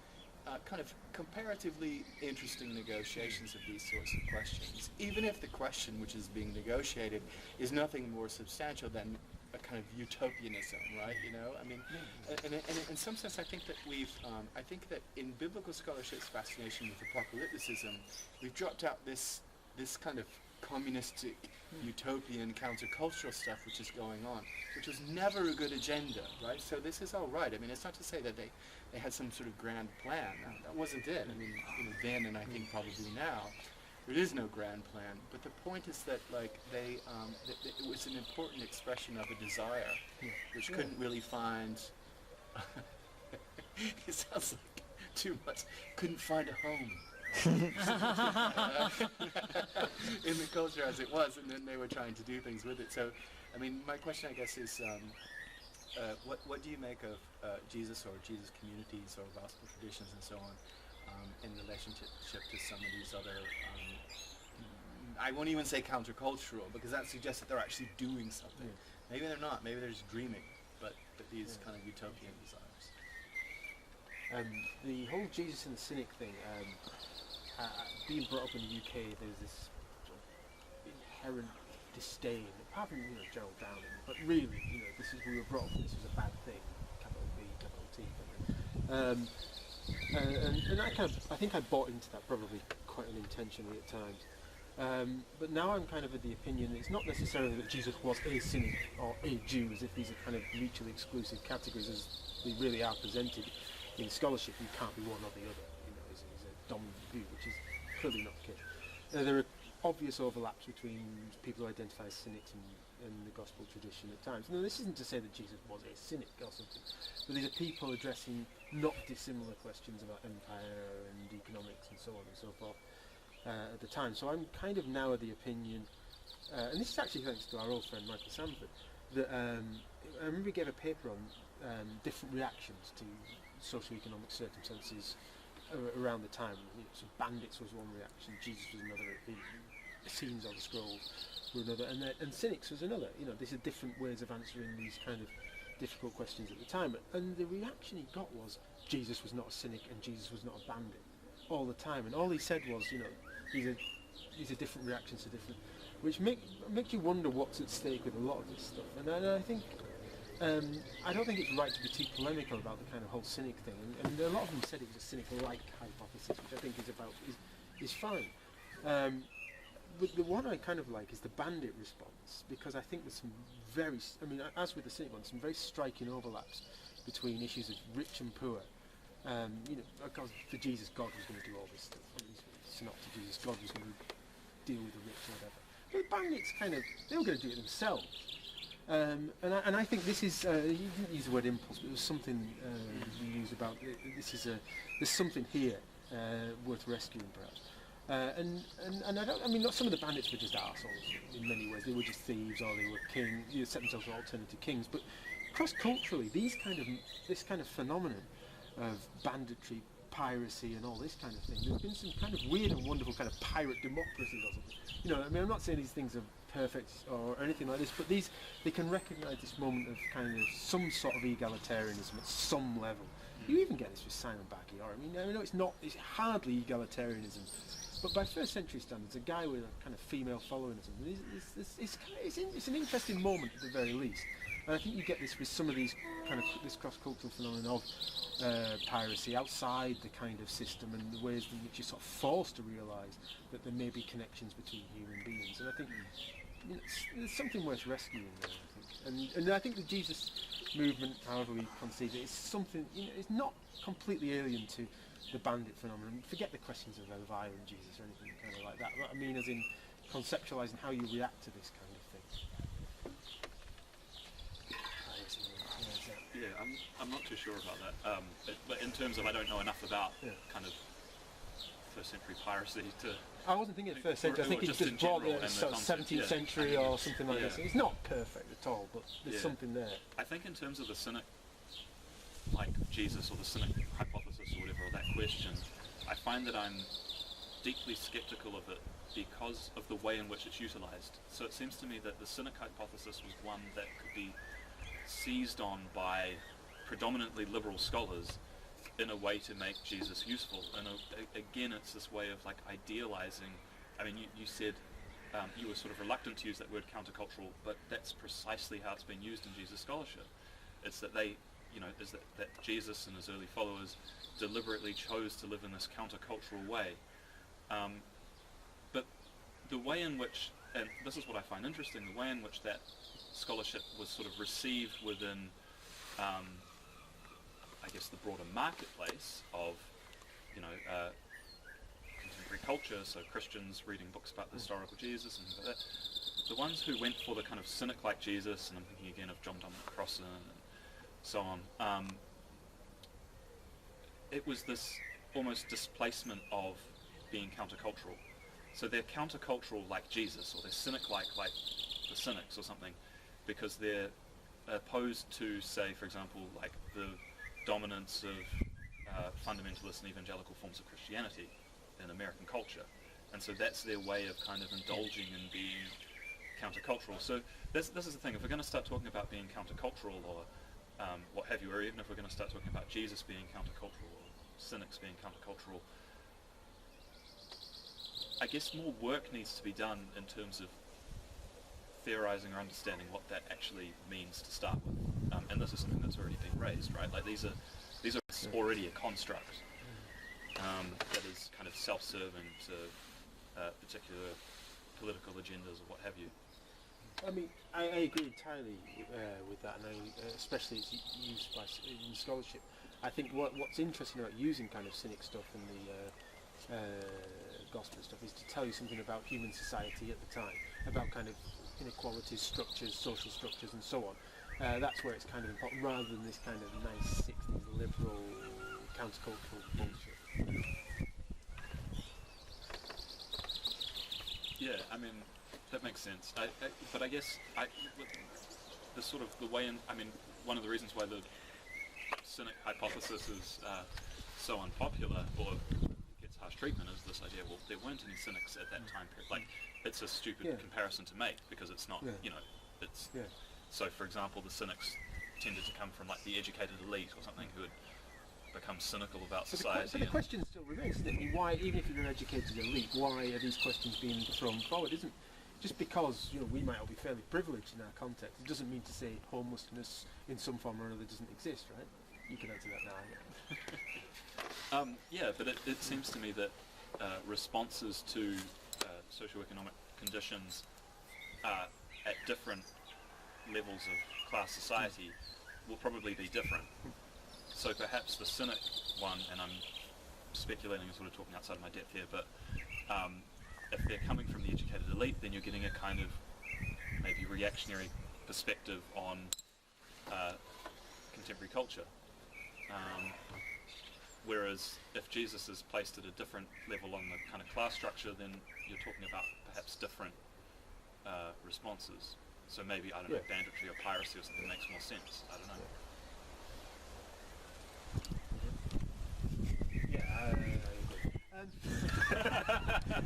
kind of comparatively interesting negotiations of these sorts of questions, even if the question which is being negotiated is nothing more substantial than a kind of utopianism, right? You know, I mean, and in some sense, I think that I think that in biblical scholarship's fascination with apocalypticism, we've dropped out this kind of communistic, utopian, countercultural stuff which is going on, which was never a good agenda, right? So this is all right. I mean, it's not to say that they had some sort of grand plan. That wasn't it. I mean, you know, then and I think probably now, there is no grand plan. But the point is that it was an important expression of a desire, which couldn't really find. It sounds like too much. Couldn't find a home. In the culture as it was, and then they were trying to do things with it. So, I mean, my question, I guess, is what do you make of Jesus or Jesus communities or gospel traditions and so on in relationship to some of these other, I won't even say countercultural, because that suggests that they're actually doing something. Maybe they're not, maybe they're just dreaming, but these kind of utopian desires. The whole Jesus and the cynic thing, being brought up in the UK, there's this sort of inherent disdain, apart from Gerald Downing, but really, we were brought up, this was a bad thing, capital B, capital T, and I think I bought into that probably quite unintentionally at times. But now I'm kind of of the opinion that it's not necessarily that Jesus was a cynic or a Jew, as if these are kind of mutually exclusive categories as they really are presented in scholarship. You can't be one or the other, is a dominant view, which is clearly not the case. There are obvious overlaps between people who identify as cynics and the gospel tradition at times. Now, this isn't to say that Jesus was a cynic or something, but these are people addressing not dissimilar questions about empire and economics and so on and so forth at the time. So I'm kind of now of the opinion, and this is actually thanks to our old friend Michael Sanford, that I remember he gave a paper on different reactions to socioeconomic circumstances around the time. So bandits was one reaction, Jesus was another, the scenes on the scroll were another, and cynics was another. These are different ways of answering these kind of difficult questions at the time. And the reaction he got was Jesus was not a cynic and Jesus was not a bandit all the time. And all he said was, these are different reactions to different, which make you wonder what's at stake with a lot of this stuff. And I think I don't think it's right to be too polemical about the kind of whole cynic thing. And a lot of them said it was a cynic-like hypothesis, which I think is fine. but the one I kind of like is the bandit response, because I think there's some very, as with the cynic one, some very striking overlaps between issues of rich and poor. Of course, for Jesus, God was going to do all this stuff. It's not to Jesus, God was going to deal with the rich or whatever. But the bandits they were going to do it themselves. And I think this is, you didn't use the word impulse, but there was something you used about, there's something here worth rescuing perhaps. Not some of the bandits were just arseholes in many ways. They were just thieves, or they were set themselves as alternative kings. But cross-culturally, this kind of phenomenon of banditry, piracy, and all this kind of thing, there's been some kind of weird and wonderful kind of pirate democracies or something. I'm not saying these things are perfect or anything like this, but they can recognise this moment of kind of some sort of egalitarianism at some level. You even get this with Simon Baggior. It's hardly egalitarianism, but by first century standards, a guy with a kind of female following or something, it's an interesting moment at the very least. And I think you get this with some of these this cross-cultural phenomenon of piracy outside the kind of system, and the ways in which you're sort of forced to realise that there may be connections between human beings. And I think there's something worth rescuing there, I think. And I think the Jesus movement, however we conceive it, is something, it's not completely alien to the bandit phenomenon. Forget the questions of Elvira and Jesus or anything kind of like that. What I mean as in conceptualising how you react to this kind of thing. Yeah, I'm not too sure about that. But in terms of, I don't know enough about kind of first century piracy to. I wasn't thinking of first century. I think it's just brought the sort of 17th century or something like this. It's not perfect at all, but there's something there. I think in terms of the cynic, like Jesus or the cynic hypothesis or whatever, or that question, I find that I'm deeply skeptical of it because of the way in which it's utilised. So it seems to me that the cynic hypothesis was one that could be seized on by predominantly liberal scholars in a way to make Jesus useful. And again, it's this way of like idealizing. I mean, you said you were sort of reluctant to use that word countercultural, but that's precisely how it's been used in Jesus scholarship. It's that that Jesus and his early followers deliberately chose to live in this countercultural way. But the way in which, and this is what I find interesting, the way in which that scholarship was sort of received within I guess the broader marketplace of contemporary culture, so Christians reading books about the historical Jesus and things like that, the ones who went for the kind of cynic like Jesus, and I'm thinking again of John Dominic Crossley and so on, it was this almost displacement of being countercultural. So they're countercultural like Jesus, or they're cynic like the cynics or something, because they're opposed to, say, for example, like the dominance of fundamentalist and evangelical forms of Christianity in American culture. And so that's their way of kind of indulging in being countercultural. So this is the thing, if we're going to start talking about being countercultural or what have you, or even if we're going to start talking about Jesus being countercultural or cynics being countercultural, I guess more work needs to be done in terms of theorizing or understanding what that actually means to start with. And this is something that's already been raised, right? Like these are already a construct that is kind of self-serving to particular political agendas or what have you. I mean, I agree entirely with that, and especially it's used in scholarship. I think what's interesting about using kind of cynic stuff in the gospel stuff is to tell you something about human society at the time, about kind of inequalities, structures, social structures, and so on. That's where it's kind of important, rather than this kind of nice 60s liberal countercultural bullshit. Yeah, I mean, that makes sense. But I guess the sort of the way in, I mean, one of the reasons why the cynic hypothesis is so unpopular or gets harsh treatment is this idea, well, there weren't any cynics at that time period. Like, it's a stupid comparison to make because it's not, it's... Yeah. So, for example, the cynics tended to come from like the educated elite or something who had become cynical about society. But the question still remains, isn't it? Why, even if you're an educated elite, why are these questions being thrown forward? Isn't just because we might all be fairly privileged in our context, it doesn't mean to say homelessness in some form or another doesn't exist, right? You can answer that now. Yeah, but it seems to me that responses to socioeconomic conditions at different levels of class society will probably be different. So perhaps the cynic one, and I'm speculating and sort of talking outside of my depth here, but if they're coming from the educated elite, then you're getting a kind of maybe reactionary perspective on contemporary culture. Whereas if Jesus is placed at a different level on the kind of class structure, then you're talking about perhaps different responses. So maybe, I don't know, banditry or piracy or something makes more sense. I don't know.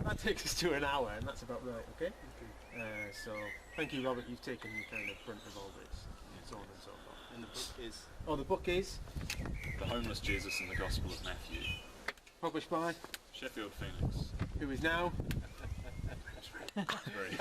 That takes us to an hour, and that's about right, okay? So, thank you, Robert. You've taken the kind of brunt of all this, so on and so forth. And the book is... Oh, the book is? The Homeless Jesus in the Gospel of Matthew. Published by? Sheffield Phoenix. Who is now? Very